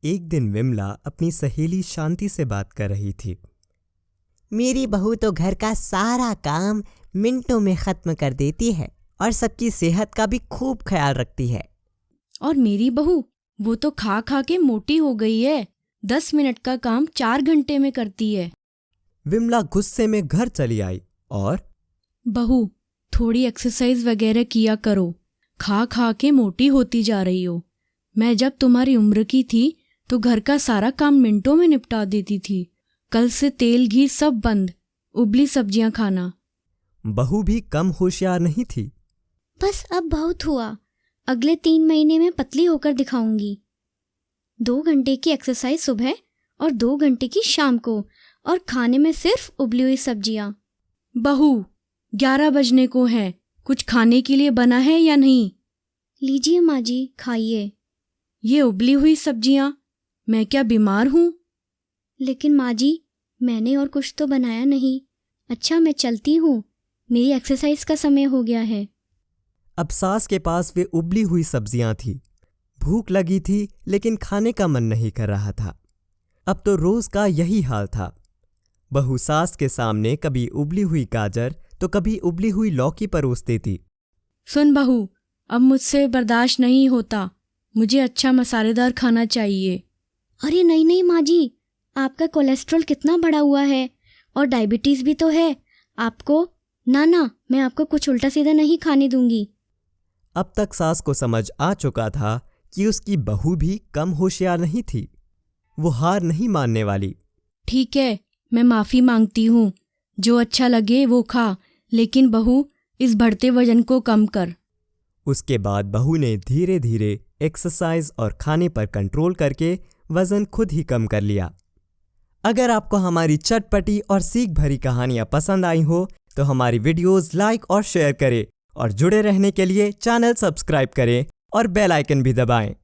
एक दिन विमला अपनी सहेली शांति से बात कर रही थी। मेरी बहू तो घर का सारा काम मिनटों में खत्म कर देती है और सबकी सेहत का भी खूब ख्याल रखती है। और मेरी बहू, वो तो खा खा के मोटी हो गई है। 10 मिनट का काम 4 घंटे में करती है। विमला गुस्से में घर चली आई और बहू, थोड़ी एक्सरसाइज वगैरह किया करो। खा खा के मोटी होती जा रही हो। मैं जब तुम्हारी उम्र की थी तो घर का सारा काम मिनटों में निपटा देती थी। कल से तेल घी सब बंद, उबली सब्जियां खाना। बहू भी कम होशियार नहीं थी। बस अब बहुत हुआ, अगले 3 महीने में पतली होकर दिखाऊंगी। 2 घंटे की एक्सरसाइज सुबह और 2 घंटे की शाम को, और खाने में सिर्फ उबली हुई सब्जियां। बहू, 11 बजने को है, कुछ खाने के लिए बना है या नहीं? लीजिए माँ जी, खाइए। ये उबली हुई सब्जियां, मैं क्या बीमार हूँ? लेकिन माँ जी, मैंने और कुछ तो बनाया नहीं। अच्छा, मैं चलती हूँ, मेरी एक्सरसाइज का समय हो गया है। अब सास के पास वे उबली हुई सब्जियां थी। भूख लगी थी लेकिन खाने का मन नहीं कर रहा था। अब तो रोज का यही हाल था। बहू सास के सामने कभी उबली हुई गाजर तो कभी उबली हुई लौकी परोस देती। सुन बहू, अब मुझसे बर्दाश्त नहीं होता। मुझे अच्छा मसालेदार खाना चाहिए। अरे नहीं नहीं माँ जी, आपका कोलेस्ट्रॉल कितना बढ़ा हुआ है और डायबिटीज़ भी तो है आपको। ना, मैं आपको कुछ उल्टा सीधा नहीं खाने दूंगी। अब तक सास को समझ आ चुका था कि उसकी बहू भी कम होशियार नहीं थी। वो हार नहीं मानने वाली। ठीक है, मैं माफ़ी मांगती हूँ। जो अच्छा लगे वो खा, लेकिन बहू, इस बढ़ते वजन को कम कर। उसके बाद बहू ने धीरे धीरे एक्सरसाइज और खाने पर कंट्रोल करके वजन खुद ही कम कर लिया। अगर आपको हमारी चटपटी और सीख भरी कहानियां पसंद आई हो तो हमारी वीडियोस लाइक और शेयर करें और जुड़े रहने के लिए चैनल सब्सक्राइब करें और बेल आइकन भी दबाएं।